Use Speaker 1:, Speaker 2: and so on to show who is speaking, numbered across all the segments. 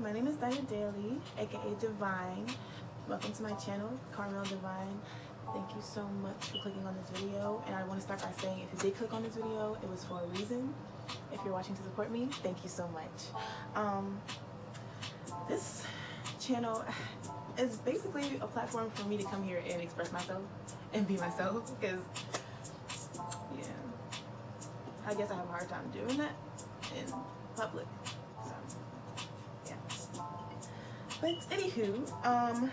Speaker 1: my name is Dinah Daly, aka Divine. Welcome to my channel, Carmel Divine. Thank you so much for clicking on this video. And I want to start by saying, if you did click on this video, it was for a reason. If you're watching to support me, thank you so much. This channel is basically a platform for me to come here and express myself and be myself, because yeah, I guess I have a hard time doing that in public. So yeah. But anywho,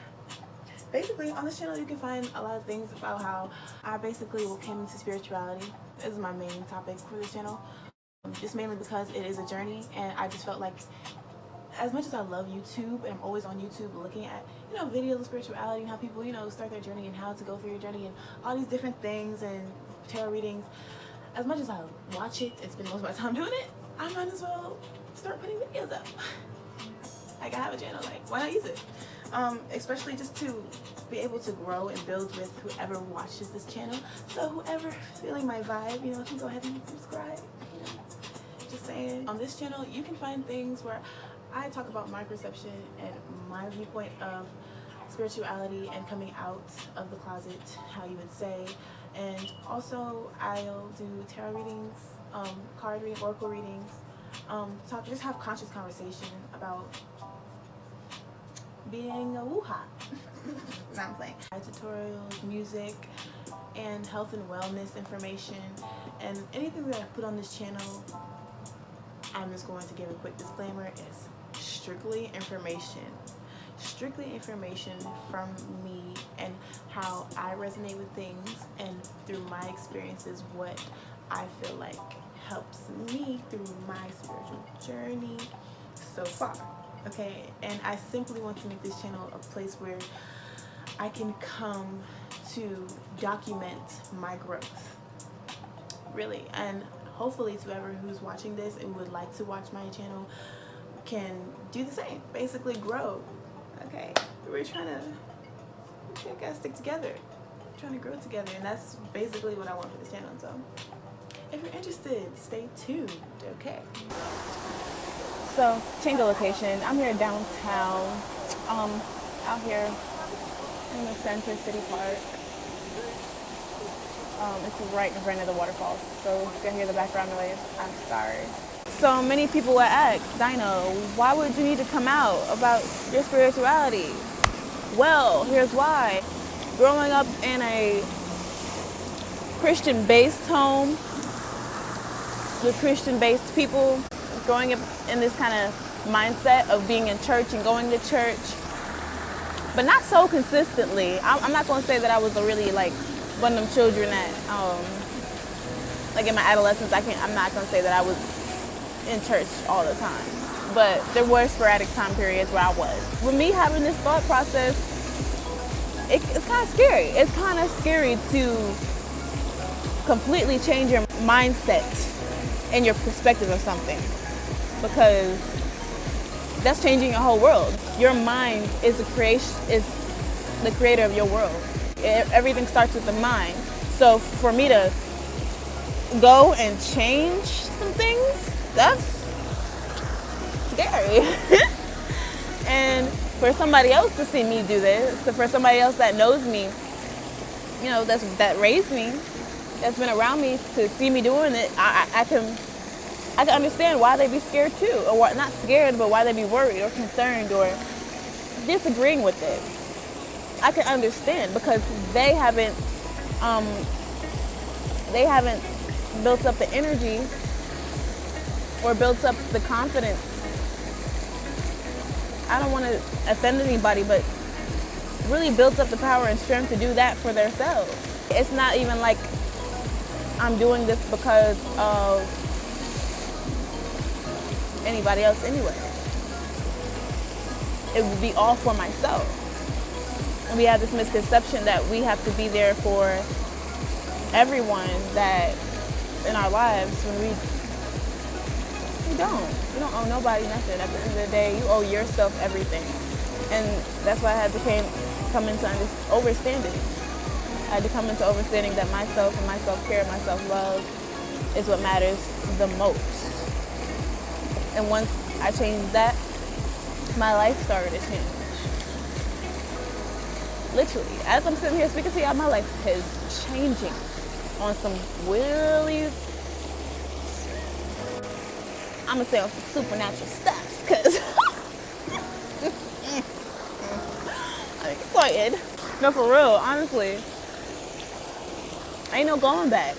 Speaker 1: basically on this channel you can find a lot of things about how I basically came into spirituality. This is my main topic for this channel. Just mainly because it is a journey, and I just felt like, as much as I love YouTube and I'm always on YouTube looking at, you know, videos of spirituality and how people, you know, start their journey and how to go through your journey and all these different things and tarot readings, as much as I watch it and spend most of my time doing it, I might as well start putting videos up. Like, I have a channel, like, why not use it? Especially just to be able to grow and build with whoever watches this channel. So whoever's feeling my vibe, you know, can go ahead and subscribe, you know, just saying. On this channel you can find things where I talk about my perception and my viewpoint of spirituality and coming out of the closet, how you would say. And also I'll do tarot readings, card reading, oracle readings, just have conscious conversation about being a woo-ha. No, I'm playing. Tutorials, music, and health and wellness information, and anything that I put on this channel, I'm just going to give a quick disclaimer, is strictly information from me and how I resonate with things, and through my experiences, what I feel like helps me through my spiritual journey so far. Okay, and I simply want to make this channel a place where I can come to document my growth, really, and hopefully to whoever who's watching this and would like to watch my channel can do the same, basically grow. Okay, we gotta stick together, we're trying to grow together, and that's basically what I want for this channel. So if you're interested, stay tuned. Okay, so change of location. I'm here downtown, out here in the Center City Park. It's right in front of the waterfalls, so if you can hear the background noise, I'm sorry. So many people would ask, Dinah, why would you need to come out about your spirituality? Well, here's why. Growing up in a Christian-based home with Christian-based people, growing up in this kind of mindset of being in church and going to church, but not so consistently. I'm not going to say that I was a really like one of them children that, like in my adolescence, I'm not going to say that I was in church all the time, but there were sporadic time periods where I was. With me having this thought process, it's kind of scary. It's kind of scary to completely change your mindset and your perspective of something, because that's changing your whole world. Your mind is the creator of your world. Everything starts with the mind. So for me to go and change some things, that's scary. And for somebody else to see me do this, for somebody else that knows me, you know, that raised me, that's been around me, to see me doing it, I can understand why they'd be scared too, or not scared, but why they'd be worried or concerned or disagreeing with it. I can understand, because they haven't built up the energy or built up the confidence. I don't want to offend anybody, but really built up the power and strength to do that for themselves. It's not even like I'm doing this because of anybody else anyway. It would be all for myself. And we have this misconception that we have to be there for everyone that in our lives, when we don't. You don't owe nobody nothing. At the end of the day, you owe yourself everything. And that's why I had to come into understanding. I had to come into understanding that myself and my self-care, my self-love is what matters the most. And once I changed that,
Speaker 2: my life started to change. Literally, as I'm sitting here speaking to y'all, my life is changing on some really, I'm gonna say on some supernatural stuff, because I'm excited. No, for real, honestly, ain't no going back.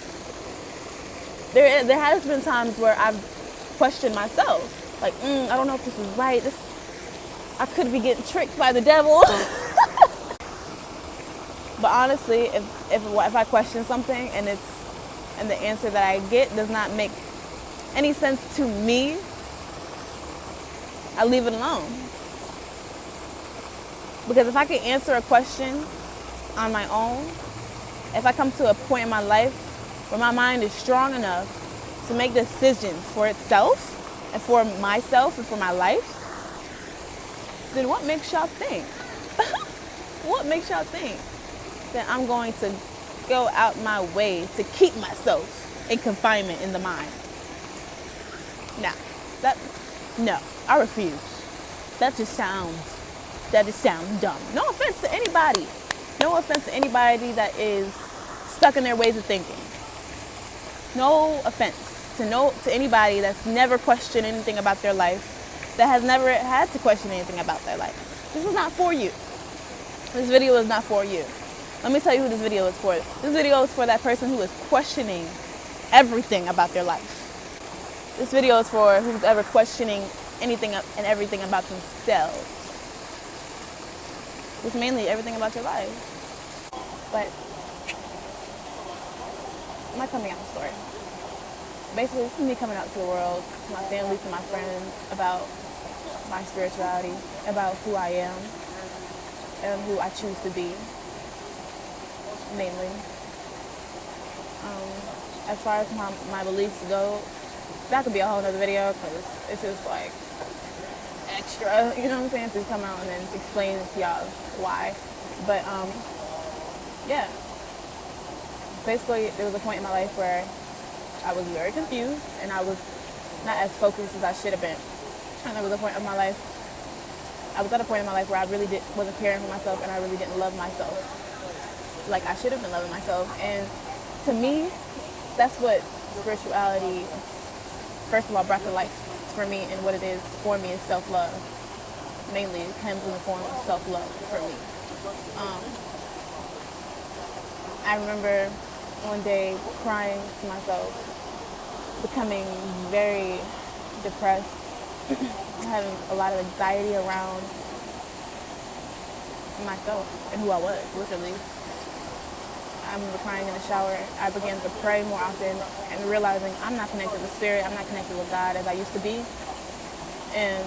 Speaker 2: There has been times where I've questioned myself, like, I don't know if this is right. I could be getting tricked by the devil. But honestly, if I question something and the answer that I get does not make any sense to me, I leave it alone. Because if I can answer a question on my own, if I come to a point in my life where my mind is strong enough to make decisions for itself and for myself and for my life, then what makes y'all think? What makes y'all think that I'm going to go out my way to keep myself in confinement in the mind? No, I refuse. That just sounds dumb. No offense to anybody. No offense to anybody that is stuck in their ways of thinking. No offense to anybody that's never questioned anything about their life, that has never had to question anything about their life. This is not for you. This video is not for you. Let me tell you who this video is for. This video is for that person who is questioning everything about their life. This video is for who's ever questioning anything and everything about themselves. It's mainly everything about your life. But my coming out story. Basically, this is me coming out to the world, to my family, to my friends, about my spirituality, about who I am and who I choose to be, mainly. As far as my beliefs go, that could be a whole nother video, because it's just like extra, you know what I'm saying, to come out and then explain to y'all why. But yeah, basically there was a point in my life where I was very confused and I was not as focused as I should have been. And there was a point in my life, I was at a point in my life where I really wasn't caring for myself, and I really didn't love myself like I should have been loving myself. And to me, that's what spirituality, first of all, brought to life for me, and what it is for me is self-love. Mainly, it comes in the form of self-love for me. I remember one day crying to myself, becoming very depressed, having a lot of anxiety around myself and who I was, literally. I remember crying in the shower. I began to pray more often and realizing I'm not connected with Spirit, I'm not connected with God as I used to be. And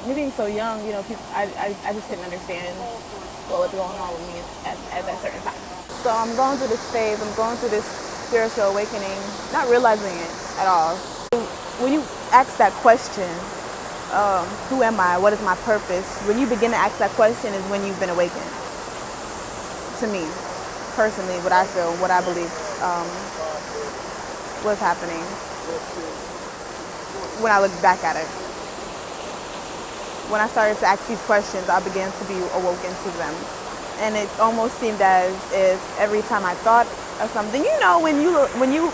Speaker 2: me being so young, you know, I just couldn't understand what was going on with me at that certain time. So I'm going through this phase, I'm going through this spiritual awakening, not realizing it at all. When you ask that question, who am I? What is my purpose? When you begin to ask that question is when you've been awakened. To me, personally, what I feel, what I believe was happening when I look back at it. When I started to ask these questions, I began to be awoken to them. And it almost seemed as if every time I thought of something, you know, when you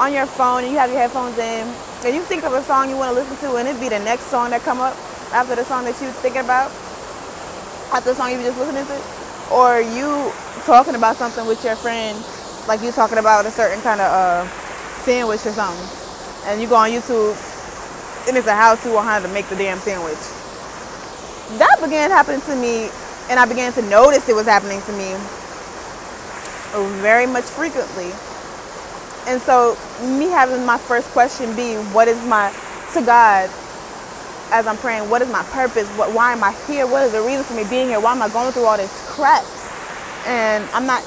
Speaker 2: on your phone and you have your headphones in and you think of a song you want to listen to, and it'd be the next song that come up after the song that you was thinking about, after the song you were just listening to, or you talking about something with your friend, like you talking about a certain kind of sandwich or something, and you go on YouTube and it's a how-to on how to make the damn sandwich. That began happening to me, and I began to notice it was happening to me very much frequently. And so me having my first question be, what is to God, as I'm praying, what is my purpose? Why am I here? What is the reason for me being here? Why am I going through all this crap? And I'm not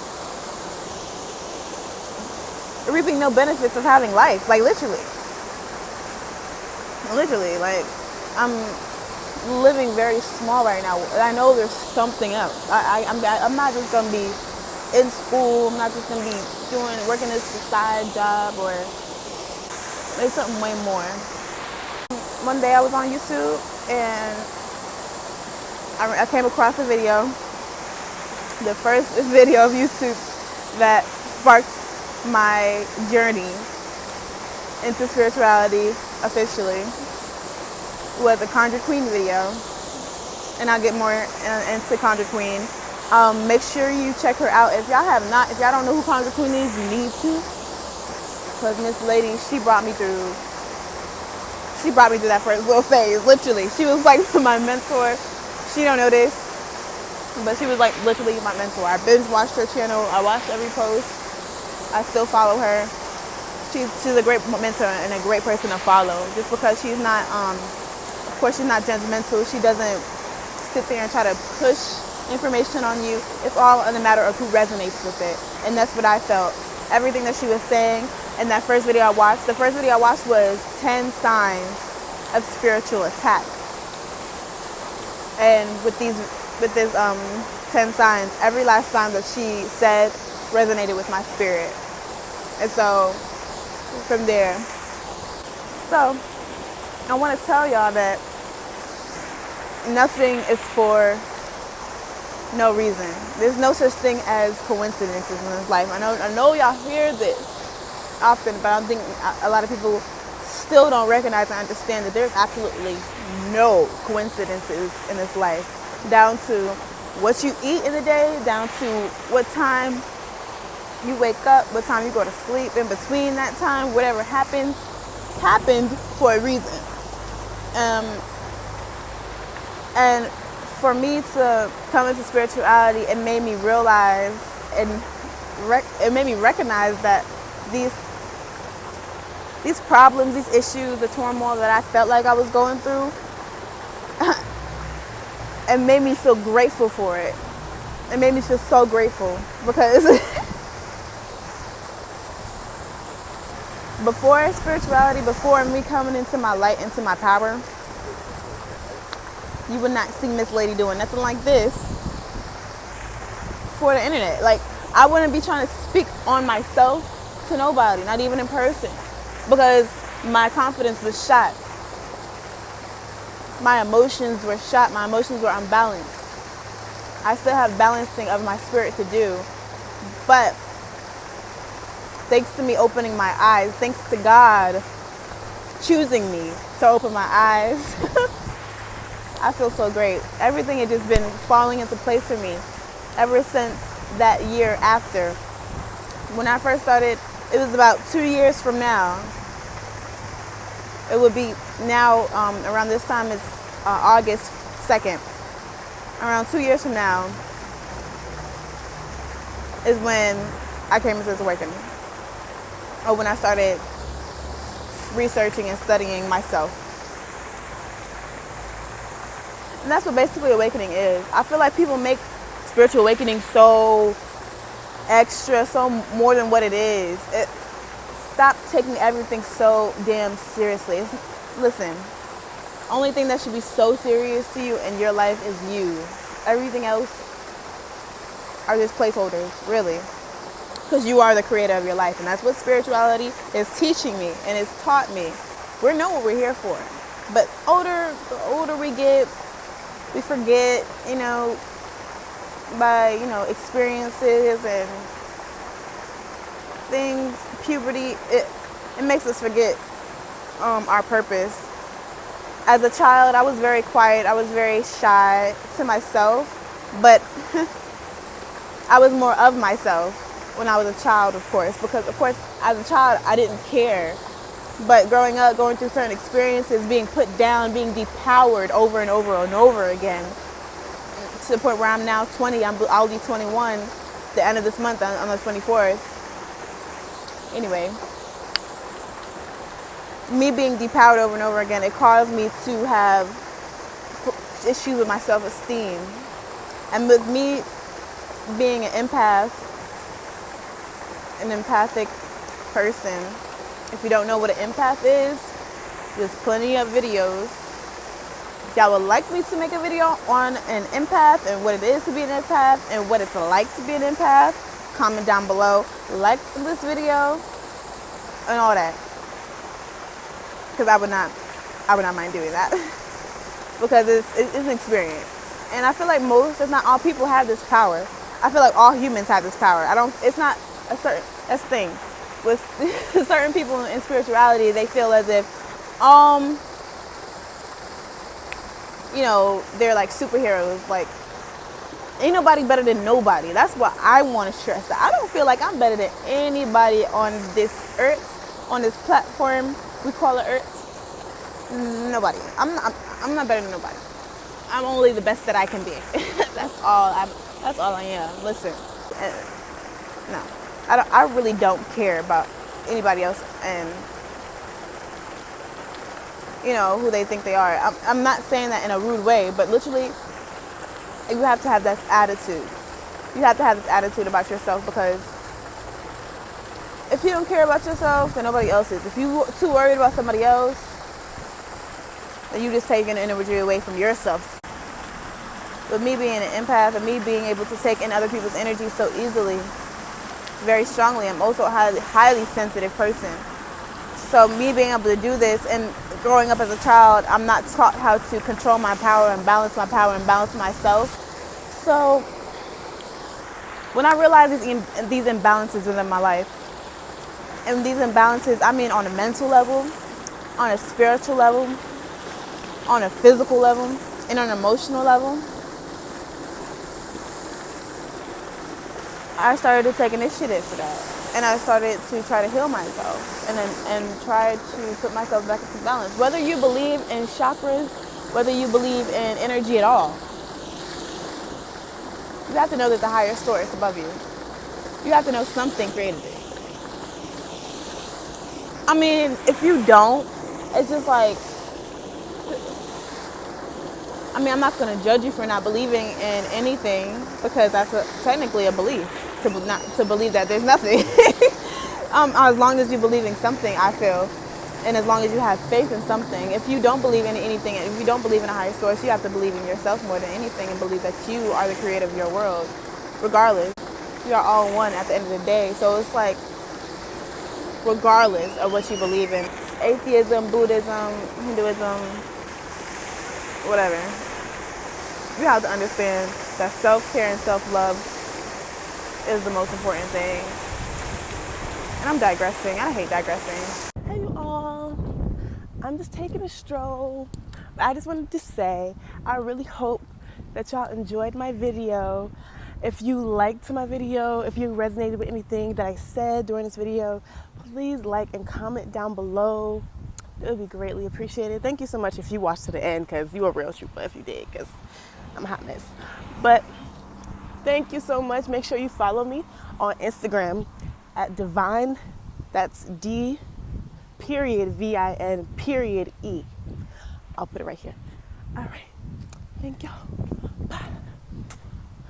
Speaker 2: reaping no benefits of having life. Like literally, like I'm living very small right now. I know there's something else. I'm not just gonna be in school. I'm not just gonna be working this side job, or there's something way more. One day I was on YouTube and I came across a video, the first video of YouTube that sparked my journey into spirituality officially was a Conjure Queen video, and I'll get more into Conjure Queen. Make sure you check her out. If y'all don't know who Conjure Queen is, you need to, because Miss Lady, she brought me through that first little phase. Literally, she was like my mentor. She don't know this, but she was like literally my mentor. I binge watched her channel. I watched every post. I still follow her. She's a great mentor and a great person to follow. Just because she's not, of course, she's not judgmental. She doesn't sit there and try to push information on you. It's all in a matter of who resonates with it, and that's what I felt. Everything that she was saying in that first video I watched. The first video I watched was 10 signs of spiritual attack. And with this 10 signs, every last sign that she said resonated with my spirit. And so from there, so I want to tell y'all that nothing is for no reason. There's no such thing as coincidences in this life. I know y'all hear this often, but I think a lot of people still don't recognize and understand that there's absolutely no coincidences in this life. Down to what you eat in the day, down to what time you wake up, what time you go to sleep. In between that time, whatever happened for a reason. And for me to come into spirituality, it made me realize and it made me recognize that these problems, these issues, the turmoil that I felt like I was going through, it made me feel grateful for it. It made me feel so grateful because before spirituality, before me coming into my light, into my power, you would not see Miss Lady doing nothing like this for the internet. Like, I wouldn't be trying to speak on myself to nobody, not even in person, because my confidence was shot. My emotions were shot. My emotions were unbalanced. I still have balancing of my spirit to do, but thanks to me opening my eyes, thanks to God choosing me to open my eyes, I feel so great. Everything had just been falling into place for me ever since that year after. When I first started, it was about 2 years from now. It would be now, around this time, it's August 2nd. Around 2 years from now is when I came into this awakening. Or when I started researching and studying myself. And that's what basically awakening is. I feel like people make spiritual awakening so extra, so more than what it is. Stop taking everything so damn seriously. Listen, only thing that should be so serious to you in your life is you. Everything else are just placeholders, really. Because you are the creator of your life. And that's what spirituality is teaching me and it's taught me. We know what we're here for. But the older we get, we forget, by, experiences and things, puberty, it makes us forget our purpose. As a child, I was very quiet. I was very shy to myself, but I was more of myself when I was a child, of course, because, of course, as a child, I didn't care. But growing up, going through certain experiences, being put down, being depowered over and over and over again, to the point where I'm now 20, I'll be 21 the end of this month on the 24th. Anyway, me being depowered over and over again, it caused me to have issues with my self-esteem. And with me being an empathic person, if you don't know what an empath is, there's plenty of videos. If y'all would like me to make a video on an empath and what it is to be an empath and what it's like to be an empath, comment down below, like this video, and all that. Because I would not mind doing that. because it's experience. And I feel like most, if not all people have this power. I feel like all humans have this power. It's not a certain, that's the thing. With certain people in spirituality, they feel as if, they're like superheroes. Like, ain't nobody better than nobody. That's what I want to stress. I don't feel like I'm better than anybody on this earth, on this platform we call it earth. Nobody. I'm not better than nobody. I'm only the best that I can be. That's all I am. Listen, no, I really don't care about anybody else and who they think they are. I'm not saying that in a rude way, but literally, you have to have that attitude. You have to have this attitude about yourself, because if you don't care about yourself, then nobody else is. If you're too worried about somebody else, then you just taking energy away from yourself. With me being an empath and me being able to take in other people's energy so easily, very strongly, I'm also a highly sensitive person. So me being able to do this, and growing up as a child, I'm not taught how to control my power and balance myself. So when I realized these imbalances within my life, and these imbalances, I mean on a mental level, on a spiritual level, on a physical level, and on an emotional level, I started to take initiative for that. And I started to try to heal myself and try to put myself back into balance. Whether you believe in chakras, whether you believe in energy at all, you have to know that the higher source above you. You have to know something created it. I mean, if you don't, it's just like, I'm not going to judge you for not believing in anything, because that's technically a belief, to believe that there's nothing. As long as you believe in something, I feel, and as long as you have faith in something. If you don't believe in anything, if you don't believe in a higher source, you have to believe in yourself more than anything, and believe that you are the creator of your world. Regardless, we are all one at the end of the day. So it's like, regardless of what you believe in, atheism, Buddhism, Hinduism, whatever, you have to understand that self-care and self-love is the most important thing. And I'm digressing. I hate digressing.
Speaker 1: Hey you all, I'm just taking a stroll. I just wanted to say, I really hope that y'all enjoyed my video. If you liked my video, if you resonated with anything that I said during this video, please like and comment down below. It would be greatly appreciated. Thank you so much if you watched to the end, because you a real trooper if you did, because I'm a hot mess. But thank you so much. Make sure you follow me on Instagram at Divine, that's D VIN E. I'll put it right here. All right. Thank y'all. Bye.